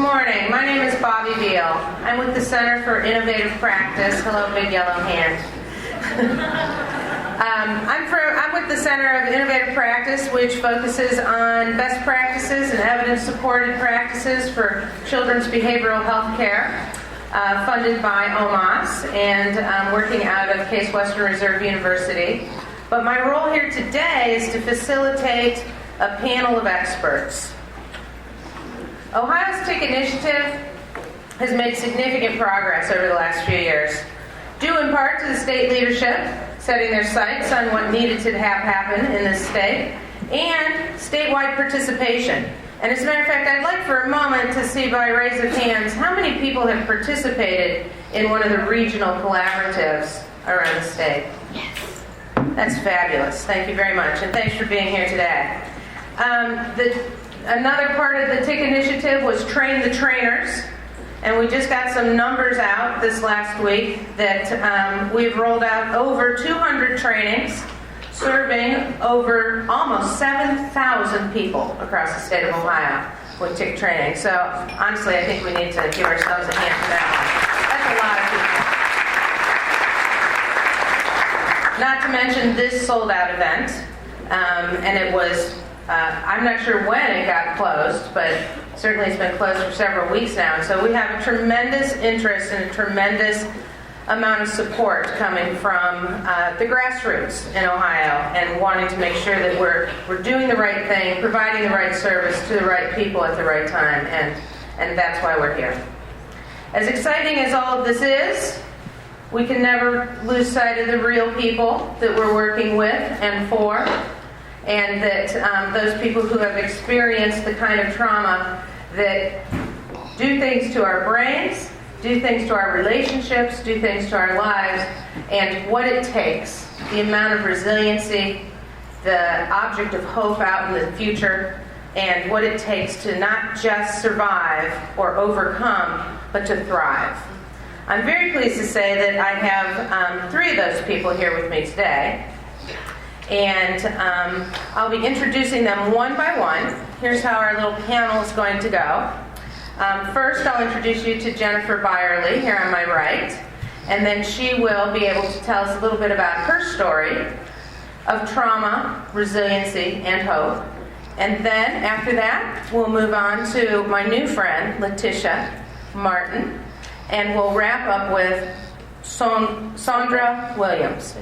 morning. My name is Bobby Beal. I'm with the Center for Innovative Practice. Hello, big yellow hand. I'm with the Center of Innovative Practice, which focuses on best practices and evidence-supported practices for children's behavioral health care, funded by OMAS, and working out of Case Western Reserve University. But my role here today is to facilitate a panel of experts. Ohio's TIC initiative has made significant progress over the last few years, due in part to the state leadership setting their sights on what needed to have happen in this state, and statewide participation. And as a matter of fact, I'd like for a moment to see by raise of hands how many people have participated in one of the regional collaboratives around the state. Yes. That's fabulous. Thank you very much, and thanks for being here today. Another part of the TIC initiative was Train the Trainers, and we just got some numbers out this last week that we've rolled out over 200 trainings, serving over almost 7,000 people across the state of Ohio with TIC training. So honestly, I think we need to give ourselves a hand for that one. That's a lot of people. Not to mention this sold-out event, and it was I'm not sure when it got closed, but certainly it's been closed for several weeks now. And so we have a tremendous interest and a tremendous amount of support coming from the grassroots in Ohio, and wanting to make sure that we're doing the right thing, providing the right service to the right people at the right time, and that's why we're here. As exciting as all of this is, we can never lose sight of the real people that we're working with and for, and that those people who have experienced the kind of trauma that do things to our brains, do things to our relationships, do things to our lives, and what it takes, the amount of resiliency, the object of hope out in the future, and what it takes to not just survive or overcome, but to thrive. I'm very pleased to say that I have three of those people here with me today. And I'll be introducing them one by one. Here's how our little panel is going to go. First, I'll introduce you to Jennifer Byerly, here on my right. And then she will be able to tell us a little bit about her story of trauma, resiliency, and hope. And then, after that, we'll move on to my new friend, Letitia Martin. And we'll wrap up with Sondra Williams.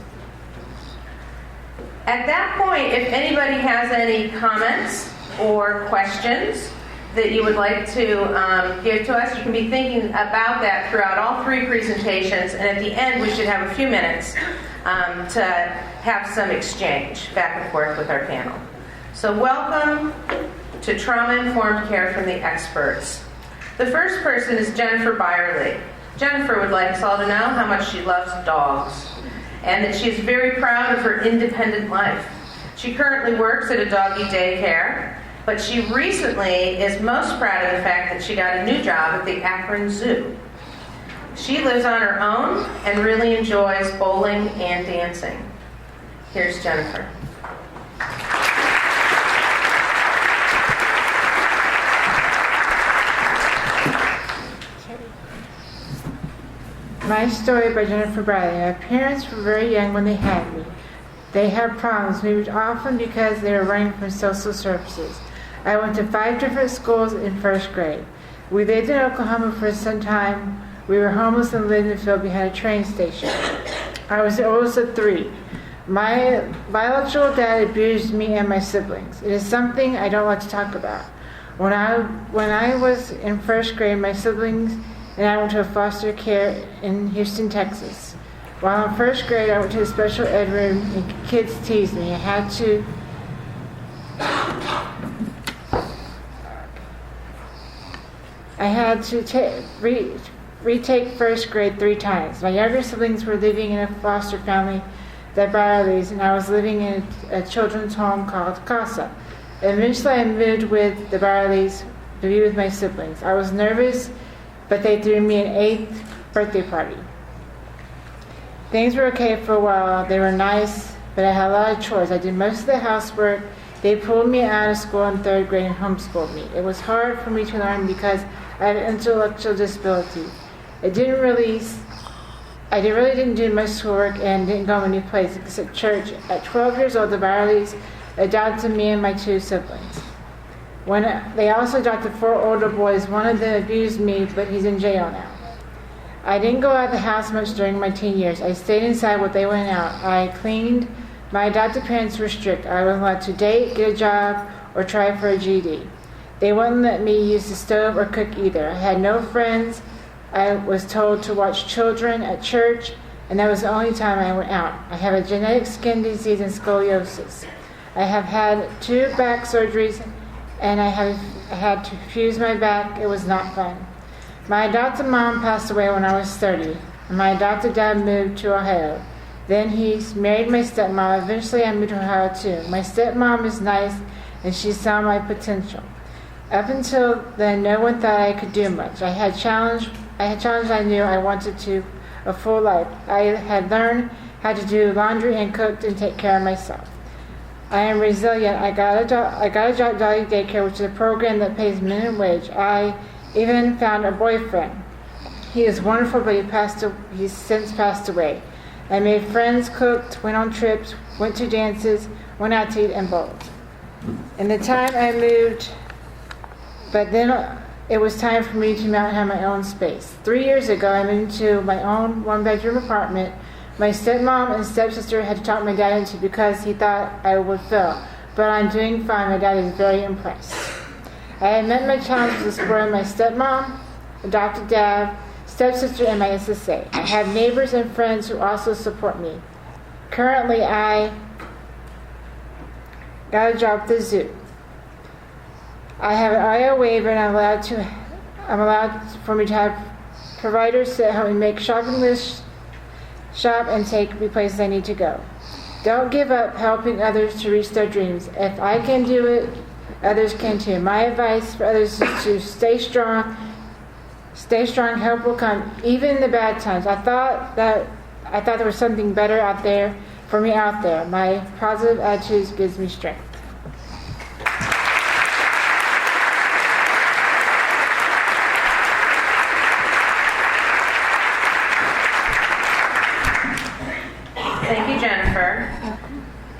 At that point, if anybody has any comments or questions that you would like to give to us, you can be thinking about that throughout all three presentations, and at the end we should have a few minutes to have some exchange back and forth with our panel. So welcome to Trauma-Informed Care from the Experts. The first person is Jennifer Byerly. Jennifer would like us all to know how much she loves dogs, and that she is very proud of her independent life. She currently works at a doggy daycare, but she recently is most proud of the fact that she got a new job at the Akron Zoo. She lives on her own and really enjoys bowling and dancing. Here's Jennifer. My Story by Jennifer Bradley. My parents were very young when they had me. They had problems, maybe often because they were running from social services. I went to 5 different schools in first grade. We lived in Oklahoma for some time. We were homeless and lived in a field behind a train station. I was the oldest of 3. My biological dad abused me and my siblings. It is something I don't like to talk about. When I was in first grade, my siblings and I went to a foster care in Houston, Texas. While in first grade, I went to a special ed room and kids teased me. I had to retake first grade 3 times. My younger siblings were living in a foster family, the Byerlys, and I was living in a children's home called Casa. Eventually, I moved with the Byerlys to be with my siblings. I was nervous, but they threw me an 8th birthday party. Things were okay for a while. They were nice, but I had a lot of chores. I did most of the housework. They pulled me out of school in 3rd grade and homeschooled me. It was hard for me to learn because I have an intellectual disability. I really didn't do much schoolwork and didn't go many places except church. At 12 years old, the Byerleys adopted me and my 2 siblings. They also adopted 4 older boys. One of them abused me, but he's in jail now. I didn't go out of the house much during my teen years. I stayed inside while they went out. I cleaned. My adopted parents were strict. I wasn't allowed to date, get a job, or try for a GED. They wouldn't let me use the stove or cook either. I had no friends. I was told to watch children at church, and that was the only time I went out. I have a genetic skin disease and scoliosis. I have had 2 back surgeries, and I had to fuse my back. It was not fun. My adopted mom passed away when I was 30, and my adopted dad moved to Ohio. Then he married my stepmom. Eventually, I moved to Ohio too. My stepmom is nice, and she saw my potential. Up until then, no one thought I could do much. I had challenges I knew I wanted to a full life. I had learned how to do laundry and cook and take care of myself. I am resilient. I got a job at Dolly Daycare, which is a program that pays minimum wage. I even found a boyfriend. He is wonderful, but he's since passed away. I made friends, cooked, went on trips, went to dances, went out to eat, and bowled. In the time I moved, but then it was time for me to have my own space. 3 years ago, I moved into my own 1-bedroom apartment. My stepmom and stepsister had to talk my dad into because he thought I would fail. But I'm doing fine. My dad is very impressed. I have met my challenges of supporting my stepmom, adopted dad, stepsister, and my SSA. I have neighbors and friends who also support me. Currently, I got a job at the zoo. I have an IO waiver, and I'm allowed for me to have providers that help me make shopping lists, shop, and take me places I need to go. Don't give up helping others to reach their dreams. If I can do it, others can too. My advice for others is to stay strong. Stay strong. Help will come, even in the bad times. I thought there was something better out there for me out there. My positive attitude gives me strength. Thank you, Jennifer.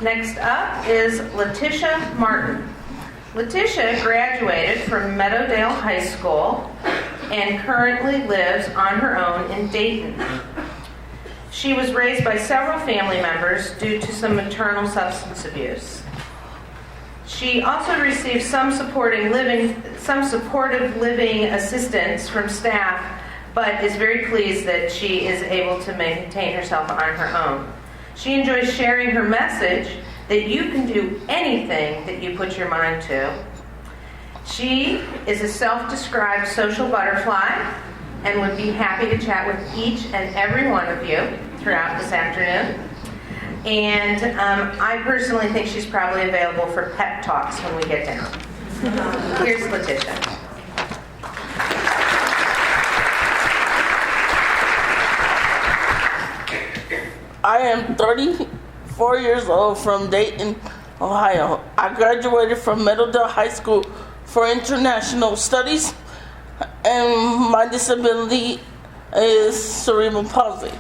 Next up is Letitia Martin. Letitia graduated from Meadowdale High School and currently lives on her own in Dayton. She was raised by several family members due to some maternal substance abuse. She also received some supportive living assistance from staff, but is very pleased that she is able to maintain herself on her own. She enjoys sharing her message that you can do anything that you put your mind to. She is a self-described social butterfly and would be happy to chat with each and every one of you throughout this afternoon. And I personally think she's probably available for pep talks when we get down. Here's Letitia. I am 34 years old from Dayton, Ohio. I graduated from Meadowdale High School for International Studies, and my disability is cerebral palsy.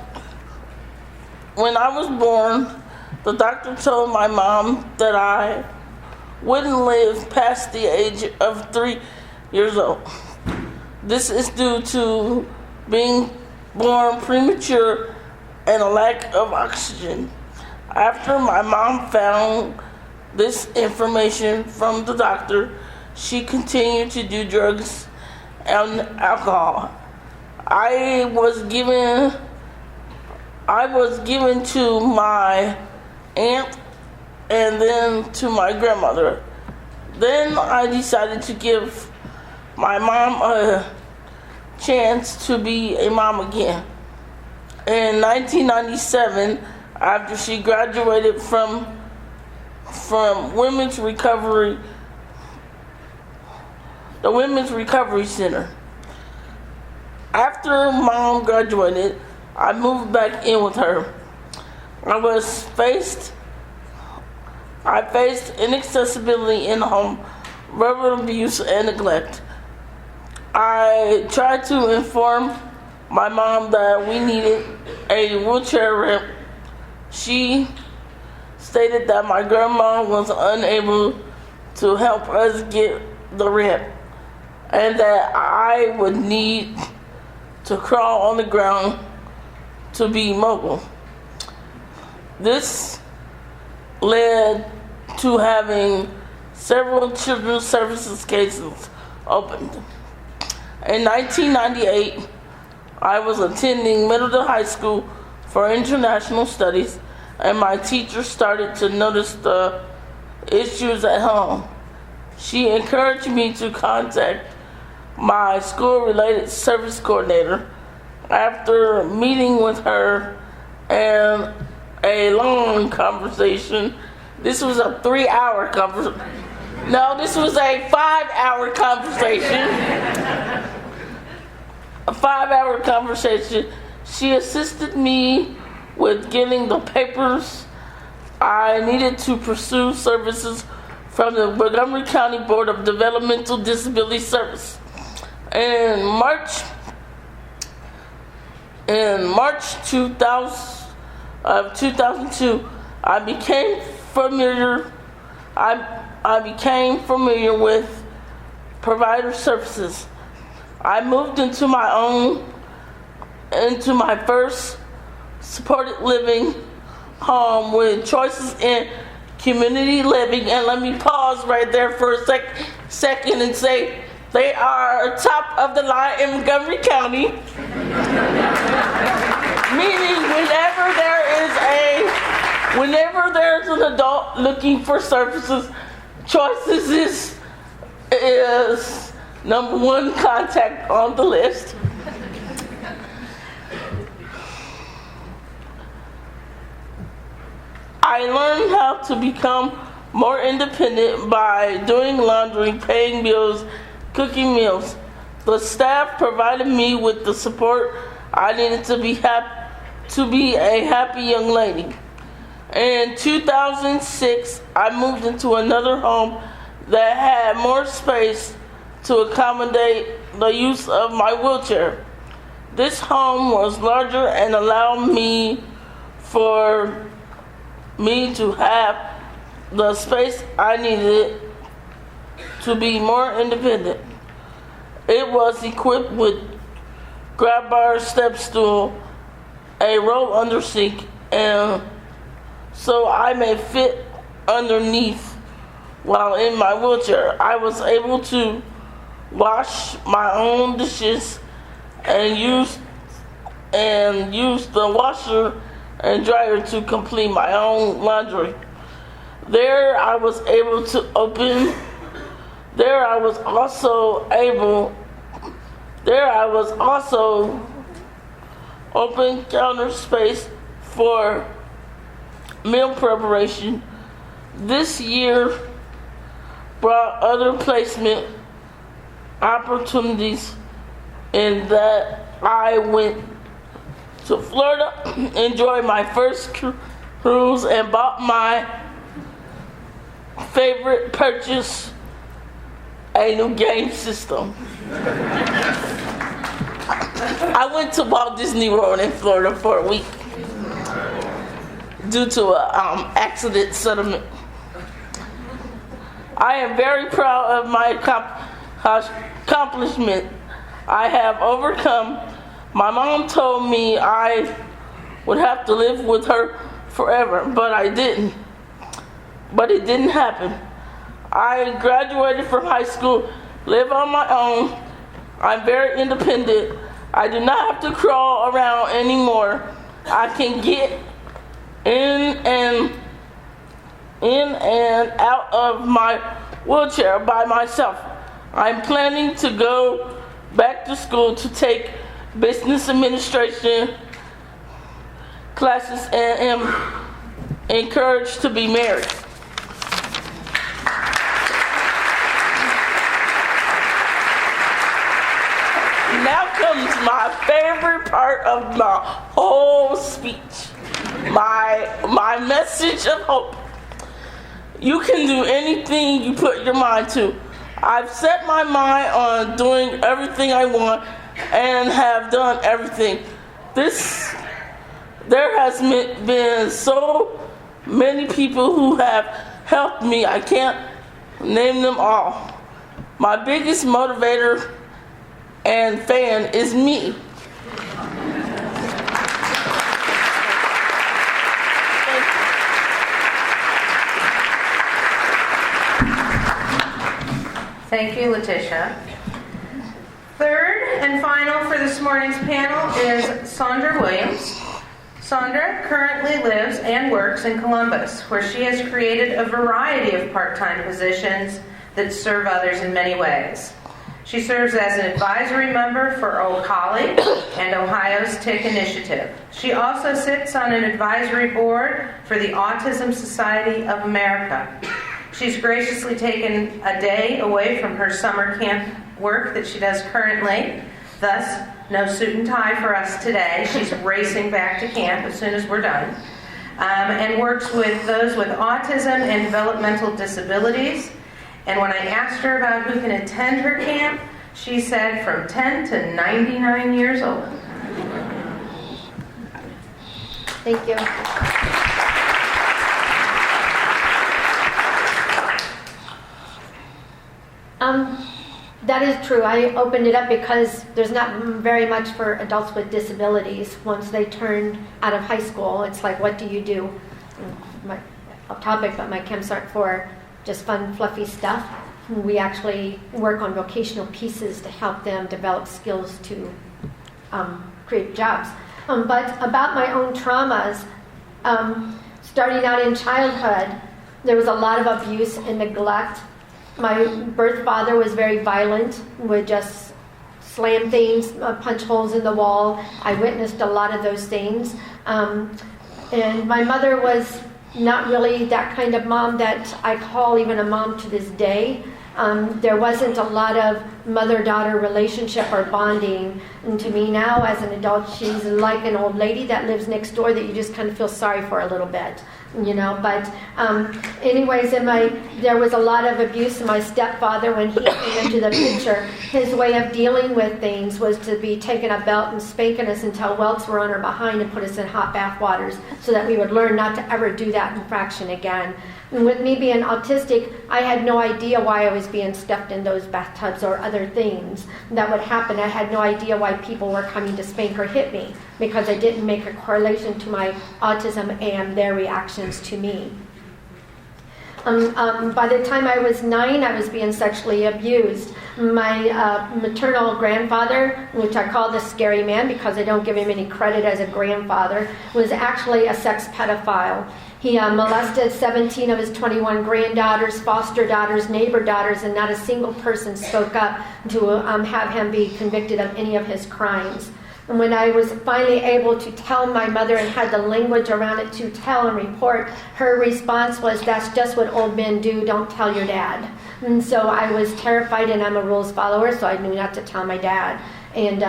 When I was born, the doctor told my mom that I wouldn't live past the age of 3 years old. This is due to being born premature and a lack of oxygen. After my mom found this information from the doctor, she continued to do drugs and alcohol. I was given to my aunt and then to my grandmother. Then I decided to give my mom a chance to be a mom again. In 1997, after she graduated from Women's Recovery, the Women's Recovery Center. After Mom graduated, I moved back in with her. I faced inaccessibility in the home, verbal abuse, and neglect. I tried to inform my mom that we needed a wheelchair ramp. She stated that my grandma was unable to help us get the ramp and that I would need to crawl on the ground to be mobile. This led to having several children's services cases opened. In 1998, I was attending Middledale High School for International Studies, and my teacher started to notice the issues at home. She encouraged me to contact my school-related service coordinator. After meeting with her and a long conversation, this was a 3-hour conversation. No, this was a 5-hour conversation. A 5-hour conversation. She assisted me with getting the papers I needed to pursue services from the Montgomery County Board of Developmental Disability Service. In March 2002, I became familiar with provider services. I moved into my first supported living home with choices in community living. And let me pause right there for a second and say they are top of the line in Montgomery County. Meaning whenever there's an adult looking for services, choices is number one contact on the list. I learned how to become more independent by doing laundry, paying bills, cooking meals. The staff provided me with the support I needed to be a happy young lady. In 2006, I moved into another home that had more space to accommodate the use of my wheelchair. This home was larger and allowed me to have the space I needed to be more independent. It was equipped with grab bar, step stool, a roll under sink, and so I may fit underneath while in my wheelchair. I was able to wash my own dishes and use the washer and dryer to complete my own laundry. There I was also open counter space for meal preparation. This year brought other placement opportunities in that I went to Florida, enjoyed my first cruise, and bought my favorite purchase, a new game system. I went to Walt Disney World in Florida for a week due to an accident settlement. I am very proud of my accomplishment I have overcome. My mom told me I would have to live with her forever, but I didn't. But it didn't happen. I graduated from high school, live on my own. I'm very independent. I do not have to crawl around anymore. I can get in and out of my wheelchair by myself. I'm planning to go back to school to take business administration classes and am encouraged to be married. Now comes my favorite part of my whole speech, my message of hope. You can do anything you put your mind to. I've set my mind on doing everything I want and have done everything. There has been so many people who have helped me, I can't name them all. My biggest motivator and fan is me. Thank you, Letitia. Third and final for this morning's panel is Sondra Williams. Sondra currently lives and works in Columbus, where she has created a variety of part-time positions that serve others in many ways. She serves as an advisory member for OCOLLI and Ohio's TIC Initiative. She also sits on an advisory board for the Autism Society of America. She's graciously taken a day away from her summer camp work that she does currently. Thus, no suit and tie for us today. She's racing back to camp as soon as we're done. And works with those with autism and developmental disabilities. And when I asked her about who can attend her camp, she said from 10 to 99 years old. Thank you. That is true. I opened it up because there's not very much for adults with disabilities. Once they turn out of high school, it's like, what do you do? Off topic, but my camps aren't for just fun, fluffy stuff. We actually work on vocational pieces to help them develop skills to create jobs. But about my own traumas, starting out in childhood, there was a lot of abuse and neglect. My birth father was very violent, would just slam things, punch holes in the wall. I witnessed a lot of those things. And my mother was not really that kind of mom that I call even a mom to this day. There wasn't a lot of mother-daughter relationship or bonding. And to me now, as an adult, she's like an old lady that lives next door that you just kind of feel sorry for a little bit. You know, but anyways, there was a lot of abuse. And my stepfather, when he came into the picture, his way of dealing with things was to be taking a belt and spanking us until welts were on our behind and put us in hot bath waters so that we would learn not to ever do that infraction again. And with me being autistic, I had no idea why I was being stuffed in those bathtubs or other things that would happen. I had no idea why people were coming to spank or hit me because I didn't make a correlation to my autism and their reactions to me. By the time I was 9, I was being sexually abused. My maternal grandfather, which I call the scary man because I don't give him any credit as a grandfather, was actually a sex pedophile. He molested 17 of his 21 granddaughters, foster daughters, neighbor daughters, and not a single person spoke up to have him be convicted of any of his crimes. And when I was finally able to tell my mother and had the language around it to tell and report, her response was, "That's just what old men do, don't tell your dad." And so I was terrified, and I'm a rules follower, so I knew not to tell my dad. And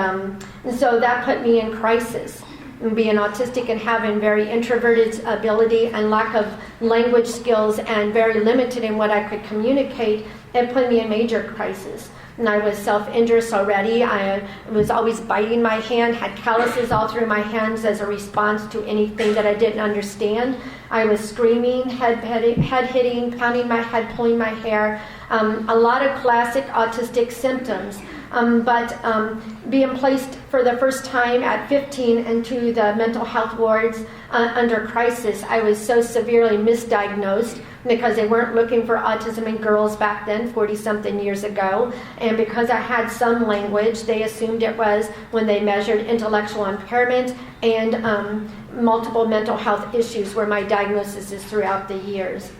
so that put me in crisis. And being autistic and having very introverted ability and lack of language skills and very limited in what I could communicate, it put me in major crisis. And I was self-injurious already. I was always biting my hand, had calluses all through my hands as a response to anything that I didn't understand. I was screaming, head hitting, pounding my head, pulling my hair. A lot of classic autistic symptoms. But being placed for the first time at 15 into the mental health wards under crisis, I was so severely misdiagnosed because they weren't looking for autism in girls back then, 40-something years ago. And because I had some language, they assumed it was when they measured intellectual impairment and multiple mental health issues were my diagnoses throughout the years.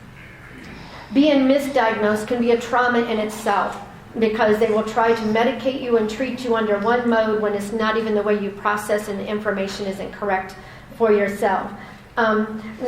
Being misdiagnosed can be a trauma in itself, because they will try to medicate you and treat you under one mode when it's not even the way you process and the information isn't correct for yourself.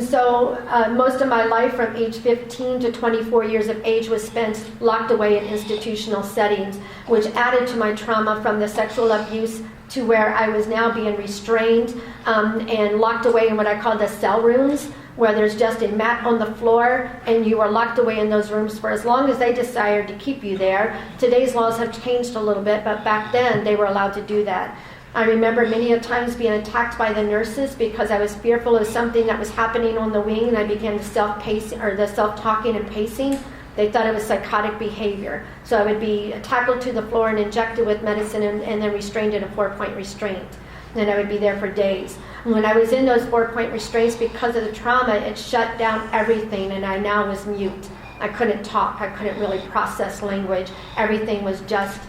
So most of my life from age 15 to 24 years of age was spent locked away in institutional settings, which added to my trauma from the sexual abuse to where I was now being restrained and locked away in what I call the cell rooms, where there's just a mat on the floor and you are locked away in those rooms for as long as they desire to keep you there. Today's laws have changed a little bit, but back then they were allowed to do that. I remember many a times being attacked by the nurses because I was fearful of something that was happening on the wing, and I began the self-talking and pacing. They thought it was psychotic behavior. So I would be tackled to the floor and injected with medicine and then restrained in a 4-point restraint. And I would be there for days. When I was in those 4-point restraints, because of the trauma, it shut down everything, and I now was mute. I couldn't talk. I couldn't really process language. Everything was just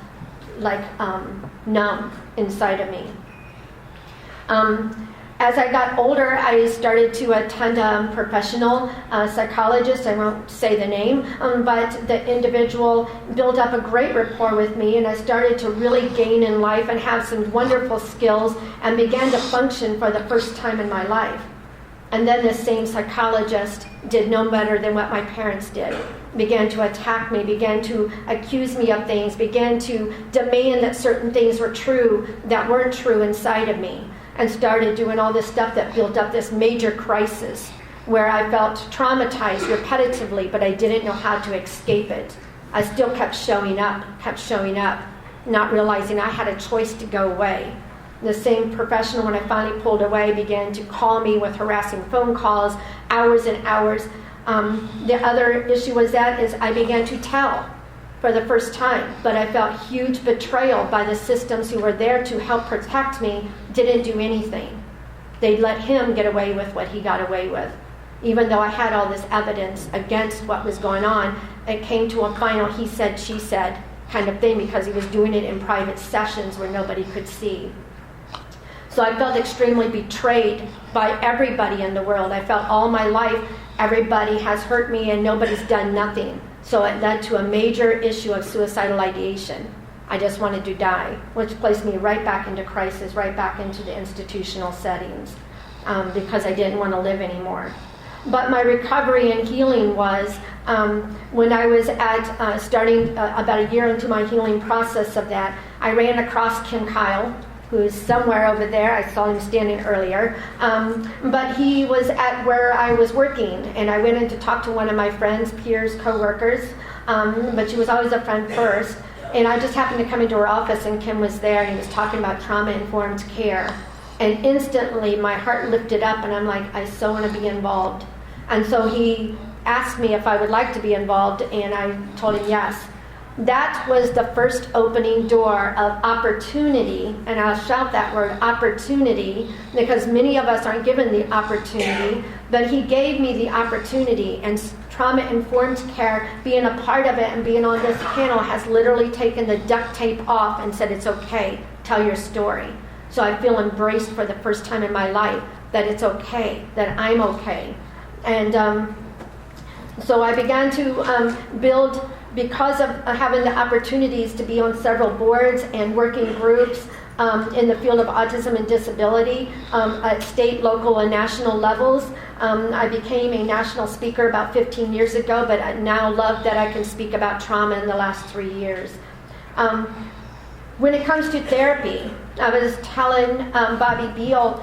like numb inside of me. As I got older, I started to attend a professional psychologist. I won't say the name, but the individual built up a great rapport with me, and I started to really gain in life and have some wonderful skills and began to function for the first time in my life. And then this same psychologist did no better than what my parents did. Began to attack me, began to accuse me of things, began to demand that certain things were true that weren't true inside of me, and started doing all this stuff that built up this major crisis where I felt traumatized repetitively, but I didn't know how to escape it. I still kept showing up, not realizing I had a choice to go away. The same professional, when I finally pulled away, began to call me with harassing phone calls, hours and hours. The other issue was that is I began to tell for the first time, but I felt huge betrayal by the systems who were there to help protect me, didn't do anything. They let him get away with what he got away with. Even though I had all this evidence against what was going on, it came to a final he said, she said kind of thing because he was doing it in private sessions where nobody could see. So I felt extremely betrayed by everybody in the world. I felt all my life everybody has hurt me and nobody's done nothing. So it led to a major issue of suicidal ideation. I just wanted to die, which placed me right back into crisis, right back into the institutional settings, because I didn't want to live anymore. But my recovery and healing was when I was at starting about a year into my healing process of that, I ran across Kim Kyle, who's somewhere over there. I saw him standing earlier. But he was at where I was working, and I went in to talk to one of my friends, peers, co-workers, but she was always a friend first. And I just happened to come into her office, and Kim was there, and he was talking about trauma-informed care. And instantly, my heart lifted up, and I'm like, I so want to be involved. And so he asked me if I would like to be involved, and I told him yes. That was the first opening door of opportunity, and I'll shout that word, opportunity, because many of us aren't given the opportunity, but he gave me the opportunity, and trauma-informed care, being a part of it and being on this panel has literally taken the duct tape off and said, it's okay, tell your story. So I feel embraced for the first time in my life that it's okay, that I'm okay. And so I began to build, because of having the opportunities to be on several boards and working groups in the field of autism and disability at state, local, and national levels. I became a national speaker about 15 years ago, but I now love that I can speak about trauma in the last 3 years. When it comes to therapy, I was telling Bobby Beal,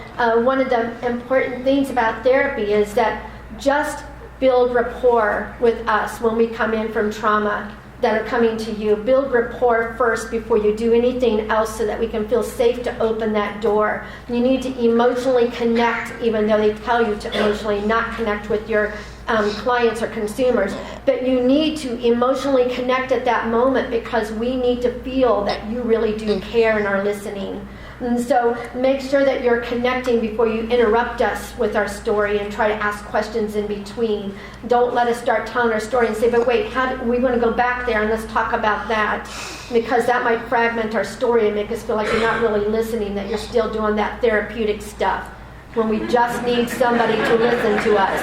one of the important things about therapy is that just build rapport with us when we come in from trauma that are coming to you. Build rapport first before you do anything else so that we can feel safe to open that door. You need to emotionally connect, even though they tell you to emotionally not connect with your clients or consumers. But you need to emotionally connect at that moment because we need to feel that you really do care and are listening. And so make sure that you're connecting before you interrupt us with our story and try to ask questions in between. Don't let us start telling our story and say, but wait, we want to go back there and let's talk about that, because that might fragment our story and make us feel like you're not really listening, that you're still doing that therapeutic stuff when we just need somebody to listen to us.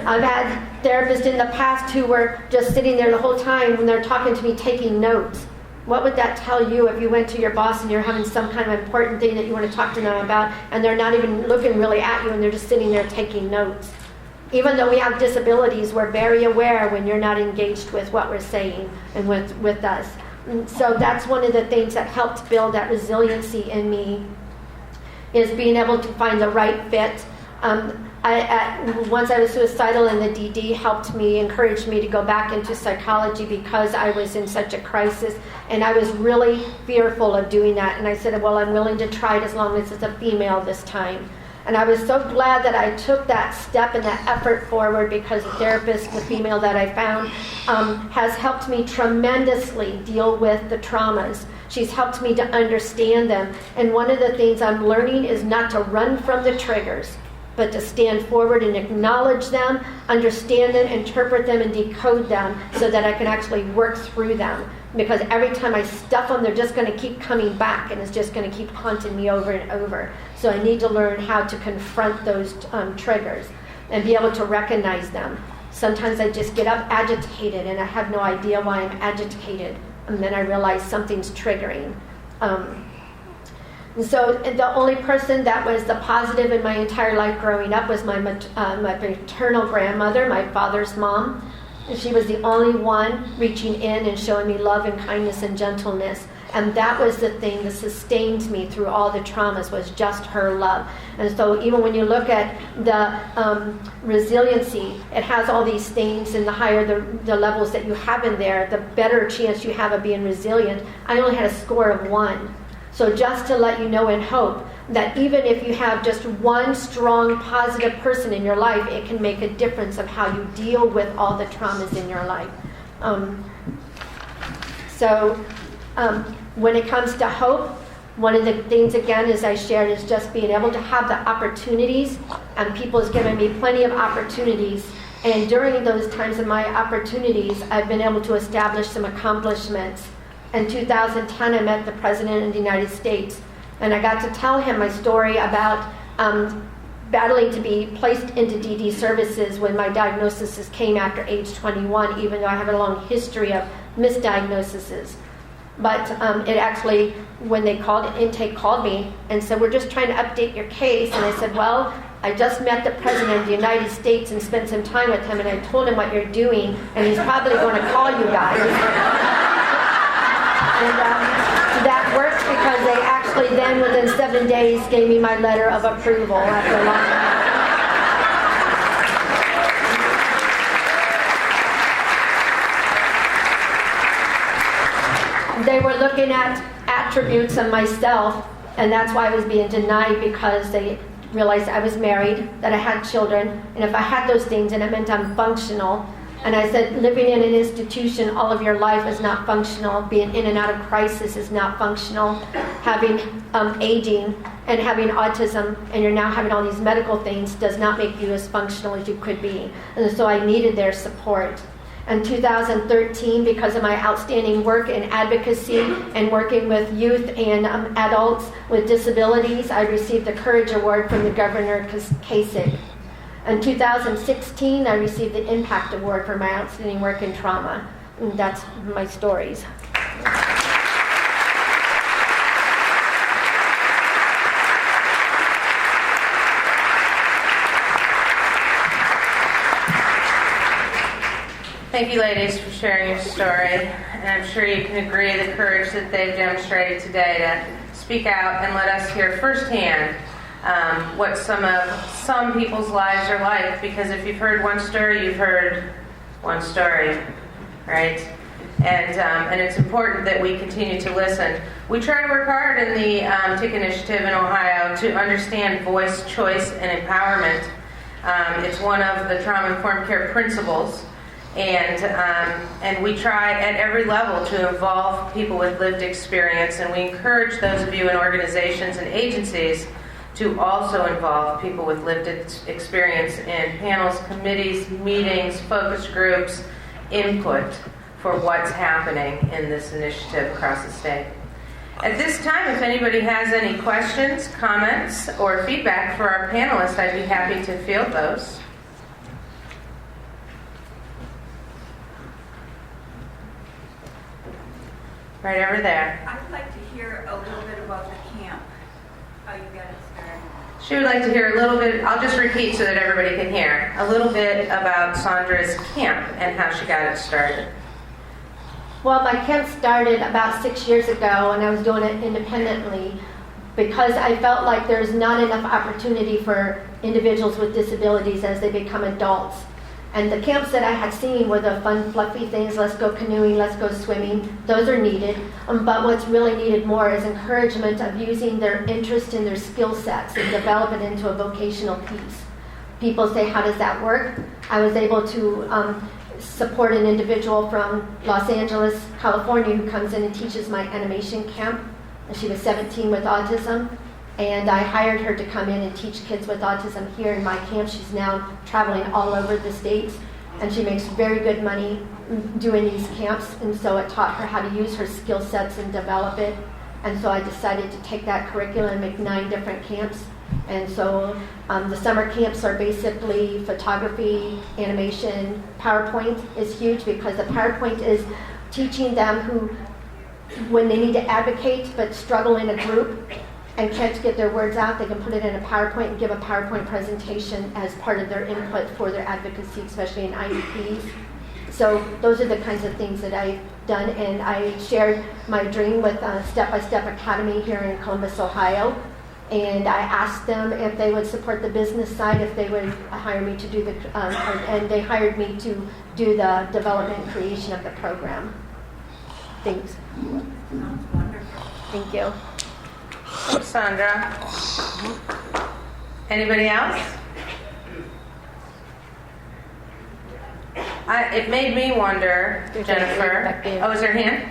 I've had therapists in the past who were just sitting there the whole time when they're talking to me taking notes. What would that tell you if you went to your boss and you're having some kind of important thing that you want to talk to them about and they're not even looking really at you and they're just sitting there taking notes? Even though we have disabilities, we're very aware when you're not engaged with what we're saying and with us. And so that's one of the things that helped build that resiliency in me, is being able to find the right fit. Once I was suicidal, and the DD helped me, encouraged me to go back into psychology because I was in such a crisis, and I was really fearful of doing that. And I said, well, I'm willing to try it as long as it's a female this time. And I was so glad that I took that step and that effort forward, because the therapist, the female that I found, has helped me tremendously deal with the traumas. She's helped me to understand them. And one of the things I'm learning is not to run from the triggers, but to stand forward and acknowledge them, understand them, interpret them, and decode them so that I can actually work through them. Because every time I stuff them, they're just going to keep coming back, and it's just going to keep haunting me over and over. So I need to learn how to confront those triggers and be able to recognize them. Sometimes I just get up agitated, and I have no idea why I'm agitated. And then I realize something's triggering. And so the only person that was the positive in my entire life growing up was my maternal grandmother, my father's mom. And she was the only one reaching in and showing me love and kindness and gentleness. And that was the thing that sustained me through all the traumas, was just her love. And so even when you look at the resiliency, it has all these things, and the higher the levels that you have in there, the better chance you have of being resilient. I only had a score of 1. So just to let you know and hope that even if you have just one strong, positive person in your life, it can make a difference of how you deal with all the traumas in your life. When it comes to hope, one of the things, again, as I shared, is just being able to have the opportunities, and people has given me plenty of opportunities. And during those times of my opportunities, I've been able to establish some accomplishments. In 2010, I met the President of the United States, and I got to tell him my story about battling to be placed into DD services when my diagnosis came after age 21, even though I have a long history of misdiagnoses. But it actually, when they intake called me and said, we're just trying to update your case. And I said, well, I just met the President of the United States and spent some time with him, and I told him what you're doing, and he's probably going to call you guys. And that worked, because they actually then, within 7 days, gave me my letter of approval after a long time. They were looking at attributes of myself, and that's why I was being denied, because they realized I was married, that I had children, and if I had those things, then it meant I'm functional. And I said, living in an institution all of your life is not functional. Being in and out of crisis is not functional. Having aging and having autism, and you're now having all these medical things, does not make you as functional as you could be. And so I needed their support. In 2013, because of my outstanding work in advocacy and working with youth and adults with disabilities, I received the Courage Award from the Governor Kasich. In 2016, I received the Impact Award for my outstanding work in trauma. And that's my stories. Thank you, ladies, for sharing your story. And I'm sure you can agree the courage that they've demonstrated today to speak out and let us hear firsthand what some people's lives are like. Because if you've heard one story, you've heard one story, right? And it's important that we continue to listen. We try to work hard in the TIC initiative in Ohio to understand voice, choice, and empowerment. It's one of the trauma-informed care principles. And we try at every level to involve people with lived experience, and we encourage those of you in organizations and agencies to also involve people with lived experience in panels, committees, meetings, focus groups, input for what's happening in this initiative across the state. At this time, if anybody has any questions, comments, or feedback for our panelists, I'd be happy to field those. Right over there. I would like to hear a little bit about the camp, how you got it started. She would like to hear a little bit, I'll just repeat so that everybody can hear, a little bit about Sondra's camp and how she got it started. Well, my camp started about 6 years ago, and I was doing it independently. because I felt like there's not enough opportunity for individuals with disabilities as they become adults. And the camps that I had seen were the fun, fluffy things, let's go canoeing, let's go swimming. Those are needed. But what's really needed more is encouragement of using their interest in their skill sets and develop it into a vocational piece. People say, how does that work? I was able to support an individual from Los Angeles, California, who comes in and teaches my animation camp. And she was 17 with autism. And I hired her to come in and teach kids with autism here in my camp. She's now traveling all over the States, and she makes very good money doing these camps. And so it taught her how to use her skill sets and develop it. And so I decided to take that curriculum and make 9 different camps. And so the summer camps are basically photography, animation. PowerPoint is huge because the PowerPoint is teaching them who, when they need to advocate but struggle in a group, and can't get their words out, they can put it in a PowerPoint and give a PowerPoint presentation as part of their input for their advocacy, especially in IEPs. So those are the kinds of things that I've done, and I shared my dream with Step by Step Academy here in Columbus, Ohio, and I asked them if they would support the business side, if they would hire me to do the, and they hired me to do the development and creation of the program. Thanks. Sounds wonderful. Thank you. Thanks, Sondra. Anybody else? It made me wonder, Jennifer. Oh, is there a hand?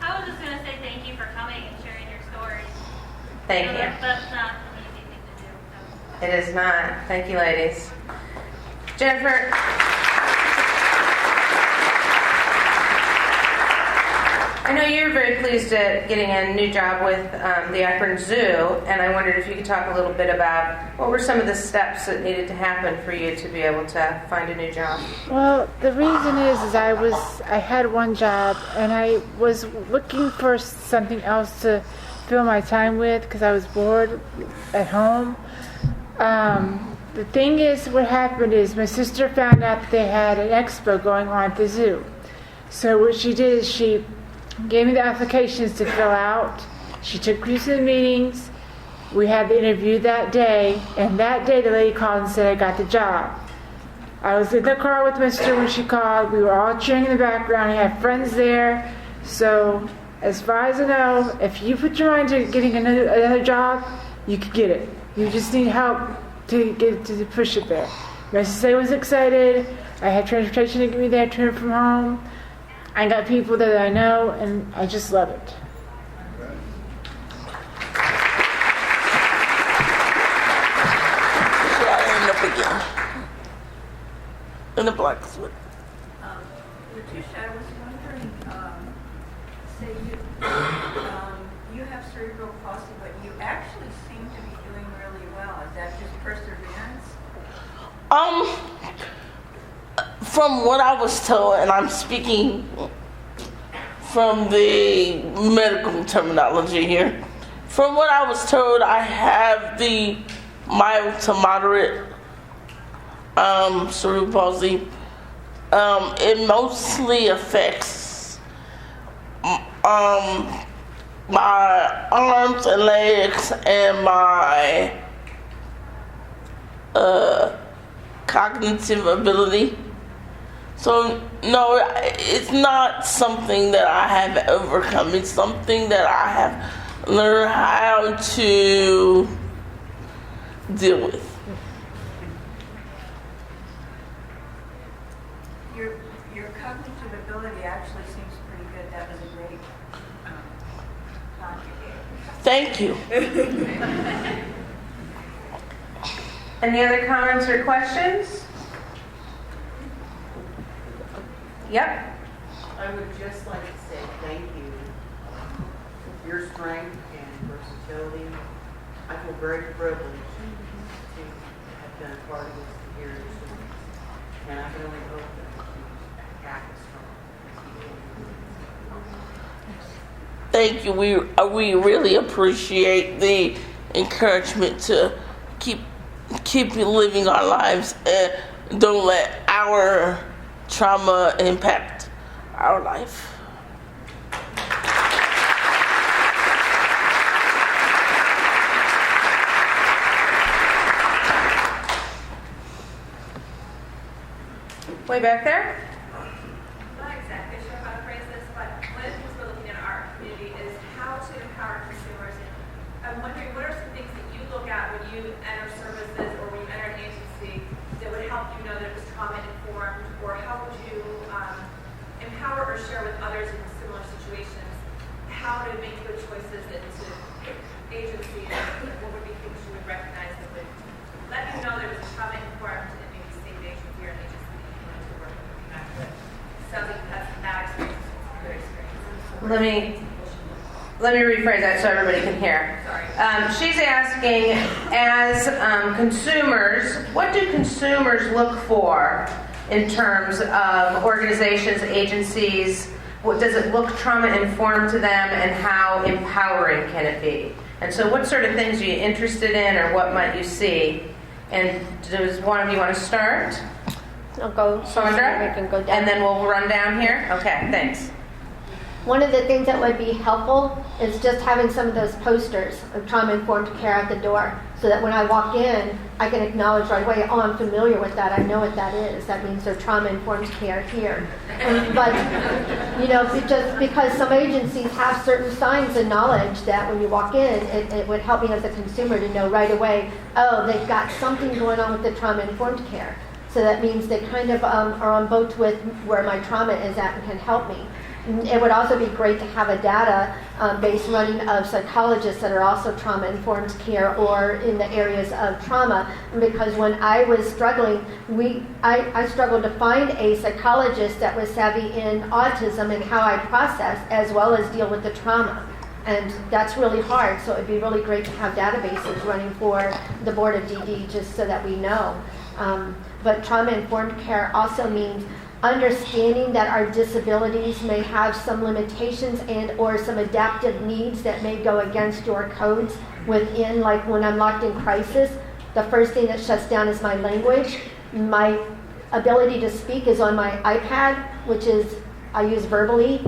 I was just going to say thank you for coming and sharing your stories. Thank you. That's not an easy thing to do. So. It is not. Thank you, ladies. Jennifer. I know you're very pleased at getting a new job with the Akron Zoo, and I wondered if you could talk a little bit about what were some of the steps that needed to happen for you to be able to find a new job. Well, the reason is I had one job and I was looking for something else to fill my time with because I was bored at home. The thing is, what happened is my sister found out that they had an expo going on at the zoo. So what she did is she gave me the applications to fill out. She took me to the meetings. We had the interview that day, and that day the lady called and said I got the job. I was in the car with my sister when she called. We were all cheering in the background. I had friends there. So as far as I know, if you put your mind to getting another job, you could get it. You just need help to get to push it there. My sister was excited. I had transportation to get me there to and from home. I got people that I know, and I just love it. Should I end up again? In the blacksmith. Letitia, I was wondering, say you have cerebral palsy, but you actually seem to be doing really well. Is that just perseverance? From what I was told, and I'm speaking from the medical terminology here, from what I was told, I have the mild to moderate cerebral palsy. It mostly affects my arms and legs and my cognitive ability. So, no, it's not something that I have overcome. It's something that I have learned how to deal with. Your cognitive ability actually seems pretty good. That was a great conjugate. Thank you. Any other comments or questions? Yep. I would just like to say thank you for your strength and versatility. I feel very privileged to have been a part of this here this week. And I can only hope that you act strong. Thank you. We really appreciate the encouragement to keep living our lives and don't let our trauma impact our life. Way back there? I'm not exactly sure how to phrase this, but one of the things we're looking at in our community is how to empower consumers. And I'm wondering, what are some things that you look at when you enter services or when you enter an agency that would help you know that it was trauma-informed, or how would you empower or share with others in similar situations how to make good choices into agencies, and what would be things you would recognize that would let you know that it was trauma-informed and maybe save agency or an agency that you wanted to work with you back with. Sounds like you had some bad experiences, some good experiences. Let me rephrase that so everybody can hear. Sorry. She's asking, as consumers, what do consumers look for in terms of organizations, agencies? What does it look trauma-informed to them, and how empowering can it be? And so what sort of things are you interested in, or what might you see? And does one of you want to start? I'll go. Sondra? We can go down. And then we'll run down here? Okay, thanks. One of the things that would be helpful is just having some of those posters of trauma-informed care at the door, so that when I walk in, I can acknowledge right away, oh, I'm familiar with that, I know what that is. That means they're trauma-informed care here. But, just because some agencies have certain signs and knowledge that when you walk in, it would help me as a consumer to know right away, oh, they've got something going on with the trauma-informed care. So that means they kind of are on boat with where my trauma is at and can help me. It would also be great to have a data-based running of psychologists that are also trauma-informed care or in the areas of trauma. Because when I was struggling, I struggled to find a psychologist that was savvy in autism and how I process as well as deal with the trauma. And that's really hard, so it would be really great to have databases running for the Board of DD just so that we know. But trauma-informed care also means understanding that our disabilities may have some limitations and or some adaptive needs that may go against your codes within, like when I'm locked in crisis, the first thing that shuts down is my language. My ability to speak is on my iPad, which is I use verbally.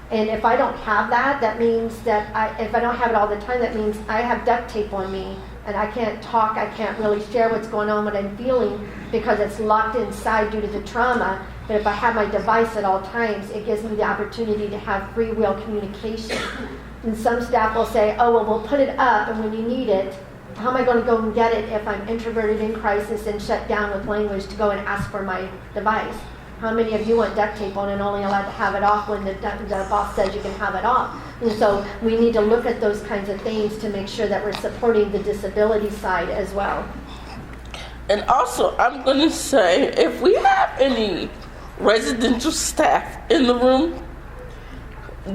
And if I don't have that, that means that if I don't have it all the time, that means I have duct tape on me and I can't talk, I can't really share what's going on, what I'm feeling, because it's locked inside due to the trauma. But if I have my device at all times, it gives me the opportunity to have free will communication. And some staff will say, oh, well, we'll put it up, and when you need it, how am I going to go and get it if I'm introverted in crisis and shut down with language to go and ask for my device? How many of you want duct tape on and only allowed to have it off when the boss says you can have it off? And so we need to look at those kinds of things to make sure that we're supporting the disability side as well. And also, I'm going to say, if we have any residential staff in the room,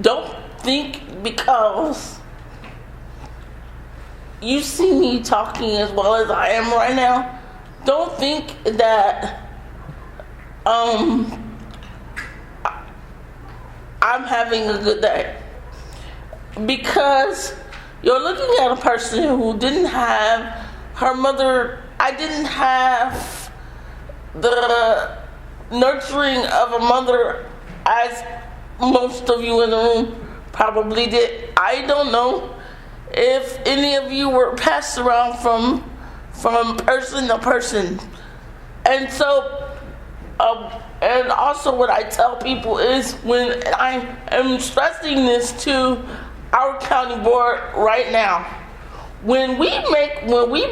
don't think because you see me talking as well as I am right now, don't think that I'm having a good day, because you're looking at a person who didn't have her mother. I didn't have the nurturing of a mother as most of you in the room probably did. I don't know if any of you were passed around from person to person. And so and also what I tell people is, when I am stressing this to our county board right now, when we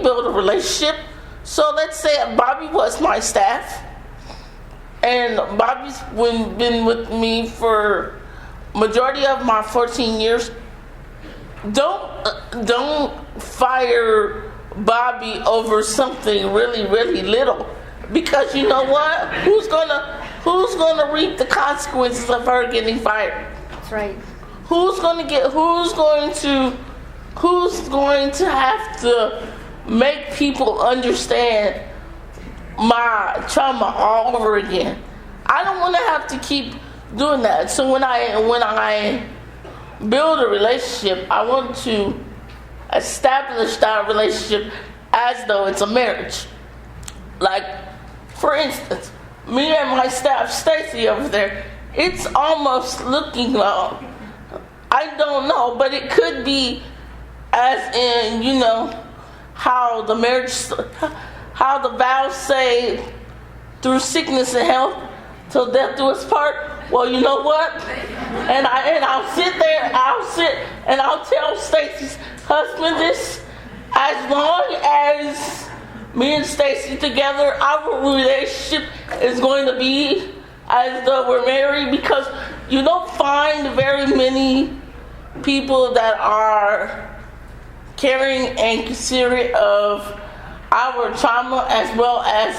build a relationship, so let's say Bobby was my staff, and Bobby's been with me for majority of my 14 years. Don't fire Bobby over something really, really little, because you know what? Who's gonna reap the consequences of her getting fired? That's right. Who's going to have to make people understand my trauma all over again? I don't want to have to keep doing that. So when I build a relationship, I want to establish that relationship as though it's a marriage. Like, for instance, me and my staff, Stacy over there, it's almost looking like, I don't know, but it could be as in, how the marriage, how the vows say through sickness and health, till death do us part. Well, you know what? And I'll sit and I'll tell Stacy's husband this. As long as me and Stacy together, our relationship is going to be as though we're married, because you don't find very many people that are caring and considerate of our trauma, as well as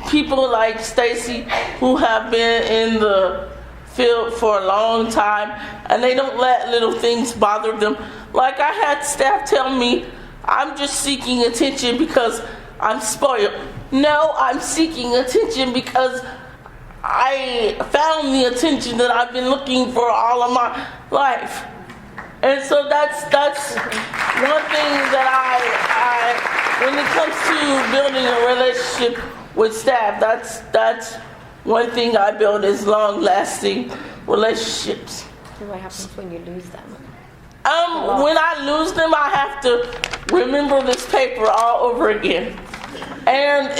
people like Stacy, who have been in the field for a long time, and they don't let little things bother them. Like I had staff tell me, I'm just seeking attention because I'm spoiled. No, I'm seeking attention because I found the attention that I've been looking for all of my life. And so that's one thing that I when it comes to building a relationship with staff, that's one thing I build is long-lasting relationships. What happens when you lose them? When I lose them, I have to remember this paper all over again. And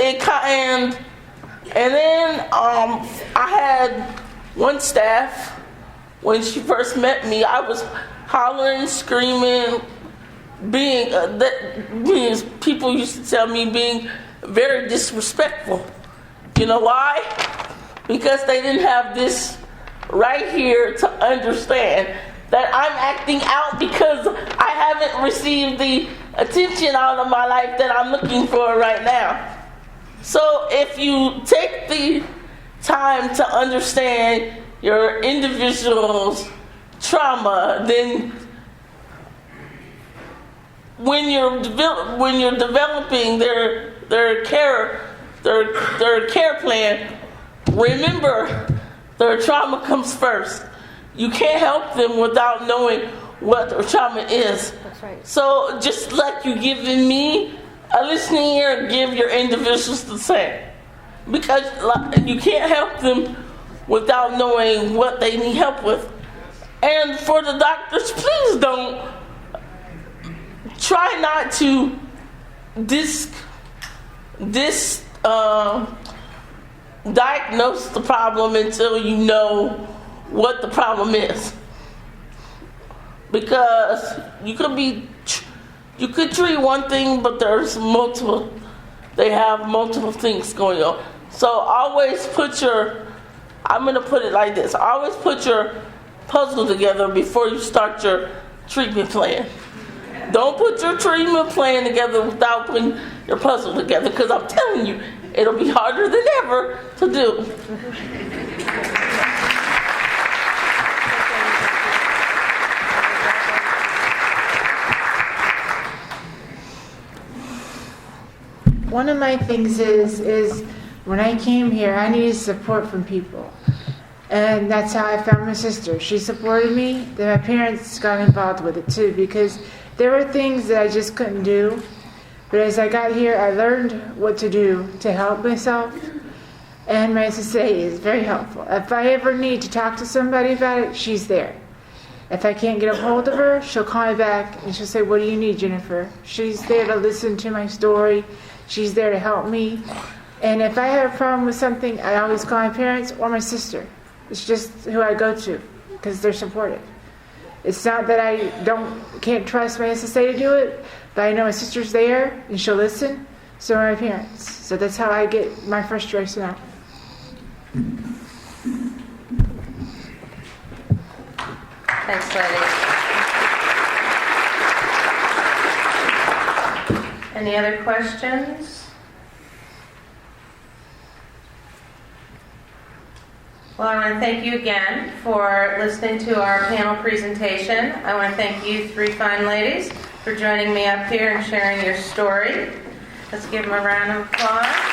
then I had one staff, when she first met me, I was hollering, screaming, being people used to tell me being very disrespectful. You know why? Because they didn't have this right here to understand that I'm acting out because I haven't received the attention out of my life that I'm looking for right now. So if you take the time to understand your individual's trauma, then when you're developing their care plan, remember their trauma comes first. You can't help them without knowing what their trauma is. That's right. So just like you giving me a listening ear, give your individuals the same. Because you can't help them without knowing what they need help with. And for the doctors, please don't try not to diagnose the problem until you know what the problem is, because you could treat one thing, but they have multiple things going on. So always I'm going to put it like this, always put your puzzle together before you start your treatment plan. Don't put your treatment plan together without putting your puzzle together, because I'm telling you, it'll be harder than ever to do. One of my things is when I came here, I needed support from people. And that's how I found my sister. She supported me. Then my parents got involved with it too, because there were things that I just couldn't do. But as I got here, I learned what to do to help myself. And my SSA is very helpful. If I ever need to talk to somebody about it, she's there. If I can't get a hold of her, she'll call me back and she'll say, "What do you need, Jennifer?" She's there to listen to my story. She's there to help me. And if I have a problem with something, I always call my parents or my sister. It's just who I go to, because they're supportive. It's not that I can't trust my SSA to do it, but I know my sister's there and she'll listen. So are my parents. So that's how I get my frustration out. Thanks, ladies. Any other questions? Well, I want to thank you again for listening to our panel presentation. I want to thank you three fine ladies for joining me up here and sharing your story. Let's give them a round of applause.